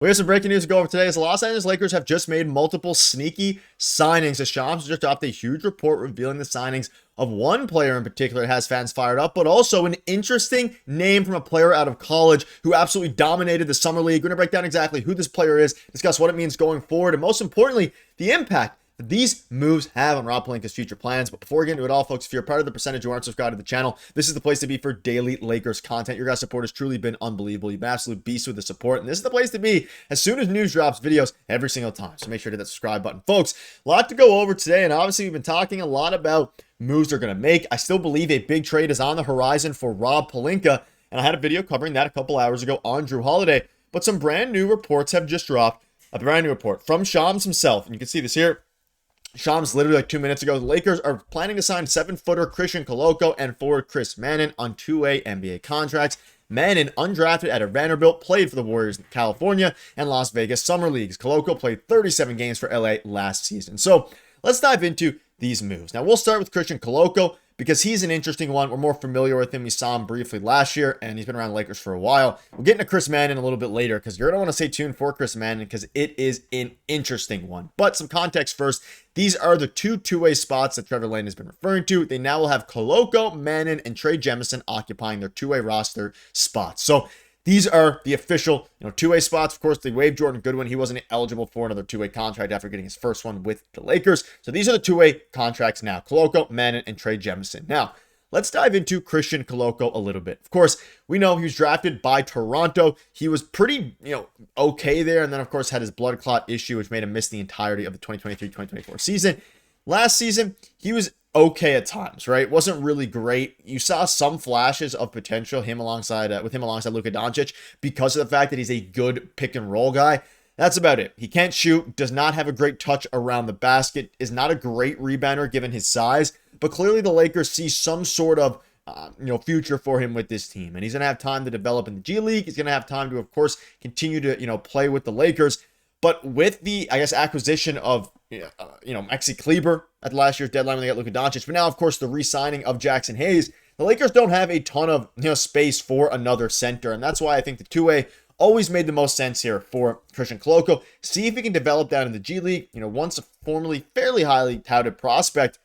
We have some breaking news to go over today as the Los Angeles Lakers have just made multiple sneaky signings. The Shams just dropped a huge report revealing the signings of one player in particular that has fans fired up, but also an interesting name from a player out of college who absolutely dominated the Summer League. We're going to break down exactly who this player is, discuss what it means going forward, and most importantly, the impact that these moves have on Rob Pelinka's future plans. But before we get into it all, folks, if you're a part of the percentage who aren't subscribed to the channel, this is the place to be for daily Lakers content. Your guys' support has truly been unbelievable. You've been absolute beasts with the support, and this is the place to be as soon as news drops, videos every single time. So make sure to hit that subscribe button. Folks, a lot to go over today, and obviously we've been talking a lot about moves they're going to make. I still believe a big trade is on the horizon for Rob Pelinka, and I had a video covering that a couple hours ago on Drew Holiday, but some brand new reports have just dropped. A brand new report from Shams himself, and you can see this here. Shams literally like 2 minutes ago. The Lakers are planning to sign 7-footer Christian Koloko and forward Chris Manon on two-way NBA contracts. Manon, undrafted out of Vanderbilt, played for the Warriors in California and Las Vegas Summer Leagues. Koloko played 37 games for LA last season. So let's dive into these moves. Now we'll start with Christian Koloko because he's an interesting one. We're more familiar with him. We saw him briefly last year, and he's been around the Lakers for a while. We'll get into Chris Manon a little bit later because you're going to want to stay tuned for Chris Manon because it is an interesting one. But some context first. These are the two-way spots that Trevor Lane has been referring to. They now will have Koloko, Manon, and Trey Jemison occupying their two-way roster spots. So these are the official, two-way spots. Of course, they waived Jordan Goodwin. He wasn't eligible for another two-way contract after getting his first one with the Lakers. So these are the two-way contracts now. Koloko, Manon, and Trey Jemison. Now, let's dive into Christian Koloko a little bit. Of course, we know he was drafted by Toronto. He was pretty, okay there. And then, of course, had his blood clot issue, which made him miss the entirety of the 2023-2024 season. Last season, he was okay at times, right? Wasn't really great. You saw some flashes of potential with him alongside Luka Doncic because of the fact that he's a good pick and roll guy. That's about it. He can't shoot, does not have a great touch around the basket, is not a great rebounder given his size, but clearly the Lakers see some sort of future for him with this team, and he's going to have time to develop in the G League. He's going to have time to, of course, continue to play with the Lakers. But with the, acquisition of, Maxi Kleber at last year's deadline when they got Luka Doncic, but now, of course, the re-signing of Jackson Hayes, the Lakers don't have a ton of, space for another center. And that's why I think the two-way always made the most sense here for Christian Koloko. See if he can develop down in the G League, once a formerly fairly highly touted prospect.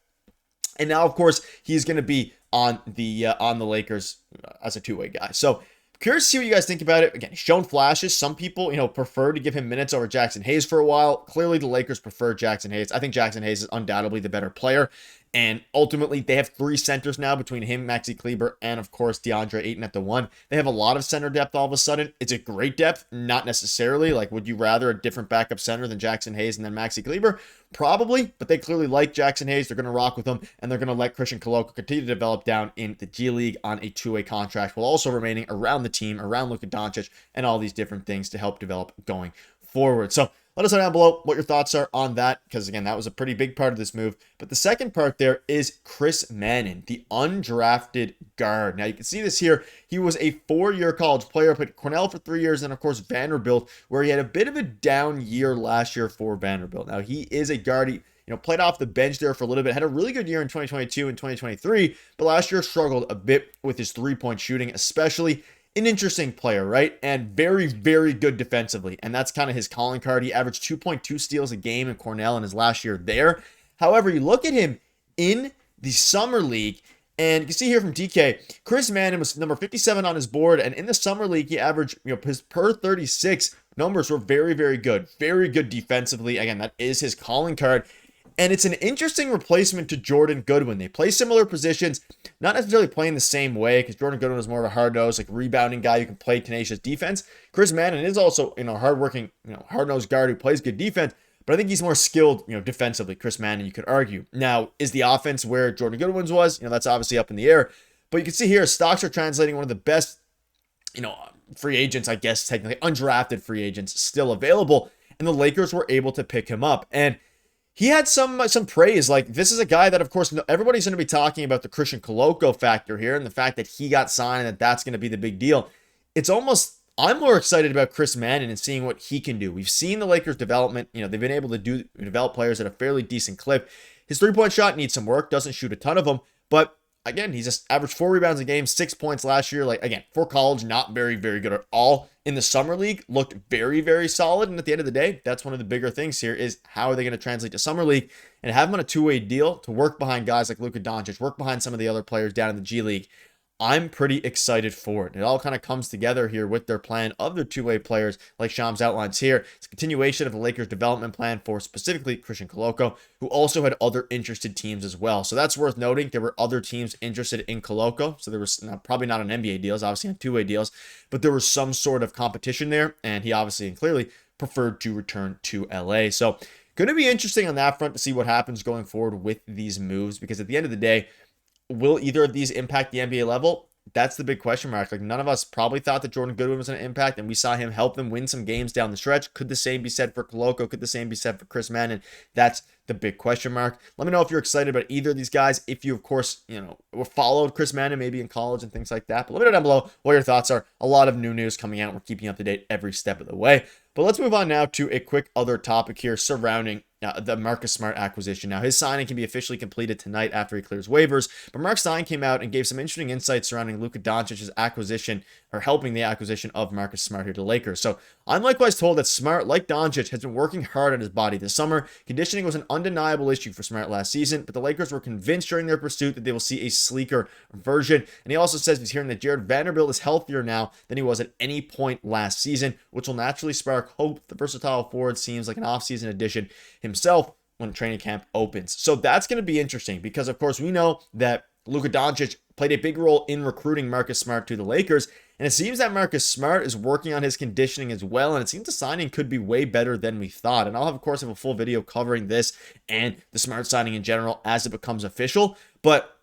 And now, of course, he's going to be on the Lakers as a two-way guy. So, curious to see what you guys think about it. Again, he's shown flashes. Some people, prefer to give him minutes over Jackson Hayes for a while. Clearly, the Lakers prefer Jackson Hayes. I think Jackson Hayes is undoubtedly the better player. And ultimately, they have three centers now between him, Maxi Kleber, and, of course, DeAndre Ayton at the one. They have a lot of center depth all of a sudden. It's a great depth. Not necessarily. Like, would you rather a different backup center than Jackson Hayes and then Maxi Kleber? Probably, but they clearly like Jackson Hayes. They're going to rock with him, and they're going to let Christian Koloko continue to develop down in the G League on a two-way contract while also remaining around the team, around Luka Doncic, and all these different things to help develop going forward. So let us know down below what your thoughts are on that, because again, that was a pretty big part of this move. But the second part there is Chris Manon, the undrafted guard. Now you can see this here. He was a 4-year college player, played Cornell for 3 years, and of course Vanderbilt, where he had a bit of a down year last year for Vanderbilt. Now he is a guard. He played off the bench there for a little bit, had a really good year in 2022 and 2023, but last year struggled a bit with his three-point shooting, especially. An interesting player, right? And very, very good defensively. And that's kind of his calling card. He averaged 2.2 steals a game in Cornell in his last year there. However, you look at him in the Summer League, and you can see here from DK, Chris Manon was number 57 on his board. And in the Summer League, he averaged, his per 36 numbers were very, very good. Very good defensively. Again, that is his calling card. And it's an interesting replacement to Jordan Goodwin. They play similar positions, not necessarily playing the same way, because Jordan Goodwin is more of a hard-nosed, rebounding guy who can play tenacious defense. Chris Manon is also, hard-working, hard-nosed guard who plays good defense, but I think he's more skilled, defensively. Chris Manon, you could argue. Now, is the offense where Jordan Goodwin's was? That's obviously up in the air. But you can see here, stocks are translating one of the best, free agents, I guess, technically undrafted free agents still available, and the Lakers were able to pick him up. And he had some praise. This is a guy that, of course, everybody's going to be talking about the Christian Koloko factor here and the fact that he got signed and that's going to be the big deal. I'm more excited about Chris Manon and seeing what he can do. We've seen the Lakers' development. They've been able to develop players at a fairly decent clip. His three-point shot needs some work, doesn't shoot a ton of them, but again, he's just averaged 4 rebounds a game, 6 points last year. Like, again, for college, not very, very good at all. In the summer league, looked very, very solid. And at the end of the day, that's one of the bigger things here is how are they going to translate to summer league and have him on a two-way deal to work behind guys like Luka Doncic, work behind some of the other players down in the G League. I'm pretty excited for it. It all kind of comes together here with their plan of their two-way players like Shams outlines here. It's a continuation of the Lakers' development plan for specifically Christian Koloko, who also had other interested teams as well. So that's worth noting. There were other teams interested in Koloko. So there was probably not on NBA deals, obviously on two-way deals, but there was some sort of competition there. And he obviously and clearly preferred to return to LA. So going to be interesting on that front to see what happens going forward with these moves, because at the end of the day, will either of these impact the NBA level? That's the big question mark. Like, none of us probably thought that Jordan Goodwin was going to impact, and we saw him help them win some games down the stretch. Could the same be said for Koloko? Could the same be said for Chris Manon? That's the big question mark. Let me know if you're excited about either of these guys. If you, of course, followed Chris Manon maybe in college and things like that. But let me know down below what your thoughts are. A lot of new news coming out. We're keeping you up to date every step of the way. But let's move on now to a quick other topic here surrounding the Marcus Smart acquisition. Now, his signing can be officially completed tonight after he clears waivers, but Mark Stein came out and gave some interesting insights surrounding Luka Doncic's acquisition, or helping the acquisition of Marcus Smart here to the Lakers. So I'm likewise told that Smart, like Doncic, has been working hard on his body this summer. Conditioning was an undeniable issue for Smart last season, but the Lakers were convinced during their pursuit that they will see a sleeker version. And he also says he's hearing that Jared Vanderbilt is healthier now than he was at any point last season, which will naturally spark hope. The versatile forward seems like an offseason addition himself when training camp opens. So that's going to be interesting because, of course, we know that Luka Doncic played a big role in recruiting Marcus Smart to the Lakers, and it seems that Marcus Smart is working on his conditioning as well, and it seems the signing could be way better than we thought. And I'll have, of course, a full video covering this and the Smart signing in general as it becomes official. But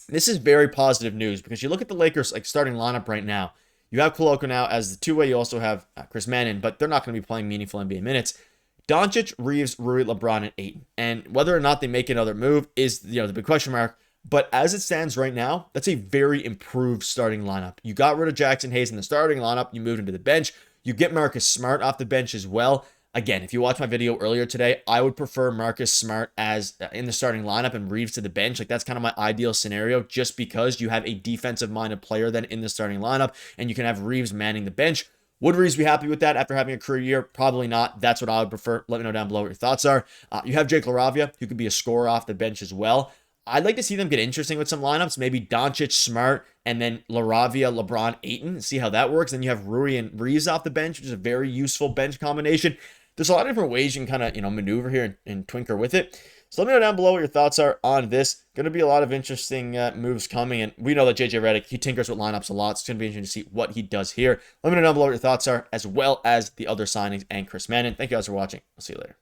this is very positive news because you look at the Lakers starting lineup right now. You have Koloko now as the two-way. You also have Chris Manon, but they're not going to be playing meaningful NBA minutes. Doncic, Reaves, Rui, LeBron, and Ayton. And whether or not they make another move is the big question mark. But as it stands right now, that's a very improved starting lineup. You got rid of Jackson Hayes in the starting lineup. You moved him to the bench. You get Marcus Smart off the bench as well. Again, if you watched my video earlier today, I would prefer Marcus Smart as in the starting lineup and Reaves to the bench. That's kind of my ideal scenario, just because you have a defensive-minded player then in the starting lineup, and you can have Reaves manning the bench. Would Reaves be happy with that after having a career year? Probably not. That's what I would prefer. Let me know down below what your thoughts are. You have Jake LaRavia, who could be a scorer off the bench as well. I'd like to see them get interesting with some lineups. Maybe Doncic, Smart, and then LaRavia, LeBron, Ayton. See how that works. Then you have Rui and Reaves off the bench, which is a very useful bench combination. There's a lot of different ways you can kind of maneuver here and twinker with it. So let me know down below what your thoughts are on this. Going to be a lot of interesting moves coming. And we know that JJ Redick, he tinkers with lineups a lot. It's going to be interesting to see what he does here. Let me know down below what your thoughts are, as well as the other signings and Chris Manon. Thank you guys for watching. I'll see you later.